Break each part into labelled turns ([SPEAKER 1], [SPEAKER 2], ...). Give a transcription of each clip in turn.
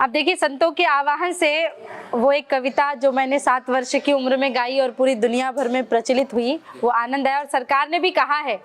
[SPEAKER 1] अब देखिए, संतों के आवाहन से वो एक कविता जो मैंने 7 वर्ष की उम्र में गाई और पूरी दुनिया भर में प्रचलित हुई, वो आनंद आया। और सरकार ने भी कहा है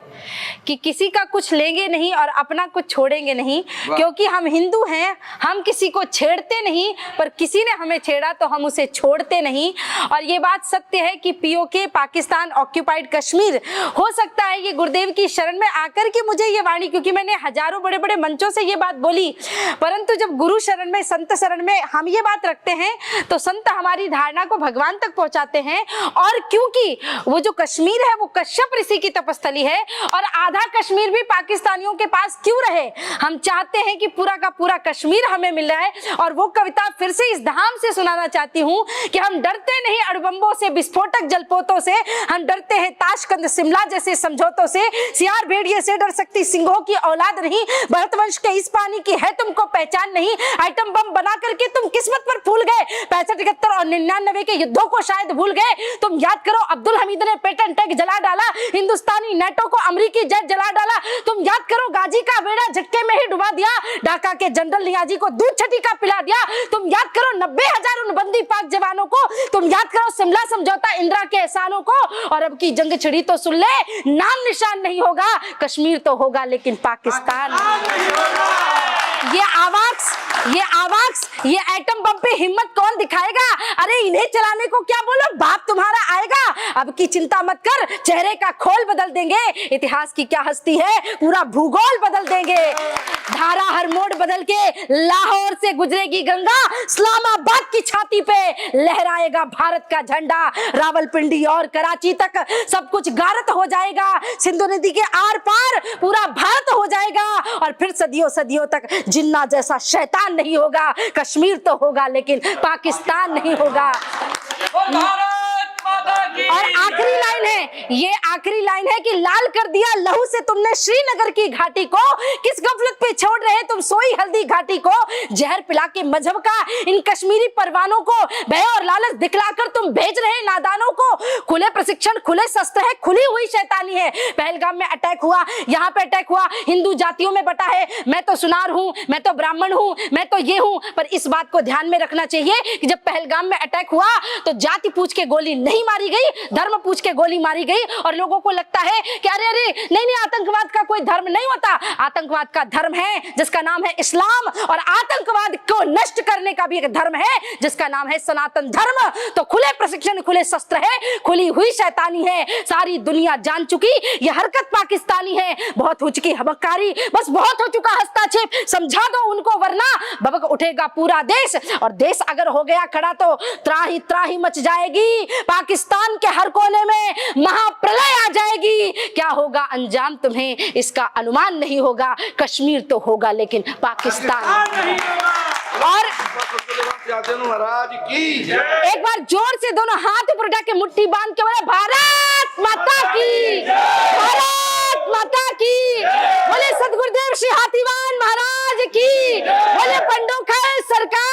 [SPEAKER 1] कि किसी का कुछ लेंगे नहीं और अपना कुछ छोड़ेंगे नहीं, क्योंकि हम हिंदू हैं, हम किसी को छेड़ते नहीं, पर किसी ने हमें छेड़ा तो हम उसे छोड़ते नहीं। और ये बात सत्य है कि पीओके, पाकिस्तान ऑक्यूपाइड कश्मीर, हो सकता है ये गुरुदेव की शरण में आकर के मुझे ये वाणी, क्योंकि मैंने हजारों बड़े बड़े मंचों से ये बात बोली, परंतु जब गुरु शरण में, संत शरण में हम ये बात रखते हैं तो संत हमारी धारणा को भगवान तक पहुंचाते हैं। और क्योंकि वो जो कश्मीर है वो कश्यप ऋषि की तपस्थली है, और आधा कश्मीर भी पाकिस्तानियों के पास क्यों रहे, हम चाहते हैं कि पूरा का पूरा कश्मीर हमें मिल रहा है। और वो कविता फिर से इस धाम से सुनाना चाहती हूँ कि हम डरते नहीं अणुबम्बों से, विस्फोटक जलपोतों से, हम डरते हैं ताशकंद शिमला जैसे समझौतों से। सियार भेड़िए से डर सकती सिंहों की औलाद नहीं, भरतवंश के इस पानी की है तुमको पहचान नहीं। आइटम बम बना करके तुम किस्मत पर फूल गए, 65, 71 और 99 के युद्धों को शायद भूल गए। तुम याद करो अब्दुल हमीद ने पेटेंट टैग जला डाला, हिंदुस्तानी नेटो को अमेरिकी जेट जला डाला। तुम याद करो गाजी का बेड़ा झटके में ही डुबा दिया, ढाका के जनरल नियाजी को दूध छठी का पिला दिया। तुम याद करो 90,000 उन बंदी पाक जवानों को, तुम याद करो शिमला समझौता, इंदिरा के एहसानों को। और अब की जंग छिड़ी तो सुन ले, नाम निशान नहीं होगा, कश्मीर तो होगा लेकिन पाकिस्तान। ये एटम बम पे हिम्मत कौन दिखाएगा? अरे इन्हें चलाने को क्या बोलो, बाप तुम्हारा आएगा। अब की चिंता मत कर, चेहरे का खोल बदल देंगे, इतिहास की क्या हस्ती है, पूरा भूगोल बदल देंगे। धारा हर मोड़ बदल के लाहौर से गुजरेगी गंगा, इस्लामाबाद की छाती पे लहराएगा भारत का झंडा। रावलपिंडी और कराची तक सब कुछ गारत हो जाएगा, सिंधु नदी के आर पार पूरा भारत हो जाएगा। और फिर सदियों सदियों तक जिन्ना जैसा शैतान नहीं होगा, कश्मीर तो होगा लेकिन पाकिस्तान नहीं होगा। और आखिरी लाइन है, ये आखिरी लाइन है कि लाल कर दिया लहू से तुमने श्रीनगर की घाटी को, किस गफलत पे छोड़ रहे तुम सोई हल्दी घाटी को। जहर पिला के मजहब का इन कश्मीरी परवानों को, भय और लालच दिखलाकर तुम भेज रहे नादानों को। खुले प्रशिक्षण, खुले शस्त्र है, खुली हुई शैतानी है। पहलगाम में अटैक हुआ, यहाँ पे अटैक हुआ, हिंदू जातियों में बटा है, मैं तो सुनार हूँ, मैं तो ब्राह्मण हूँ, मैं तो ये हूँ। पर इस बात को ध्यान में रखना चाहिए कि जब पहलगाम में अटैक हुआ तो जाति पूछ के गोली नहीं मारी गई, धर्म पूछ के गोली मारी गई। और लोगों को लगता है कि अरे अरे नहीं, आतंकवाद का कोई धर्म नहीं होता। आतंकवाद का धर्म है जिसका नाम है इस्लाम, और आतंकवाद को नष्ट करने का भी एक धर्म है जिसका नाम है सनातन धर्म। तो खुले प्रशिक्षण, खुले शस्त्र है, खुली हुई शैतानी है, सारी दुनिया जान चुकी ये हरकत पाकिस्तानी है। बहुत हो चुकी हबक्कारी, बस बहुत हो चुका हस्तक्षेप, समझा दो उनको वरना भभक उठेगा पूरा देश। और देश अगर हो गया खड़ा तो त्राही त्राही मच जाएगी, पाकिस्तान के हर कोने में महाप्रलय आ जाएगी। क्या होगा अंजाम तुम्हें इसका अनुमान नहीं होगा, कश्मीर तो होगा लेकिन पाकिस्तान। और
[SPEAKER 2] महाराज की
[SPEAKER 1] एक बार जोर से दोनों हाथ ऊपर उठा के मुट्ठी बांध के बोले भारत माता की, भारत माता की। बोले सदगुरुदेव श्री हाथीवान महाराज की, बोले पंडोखर सरकार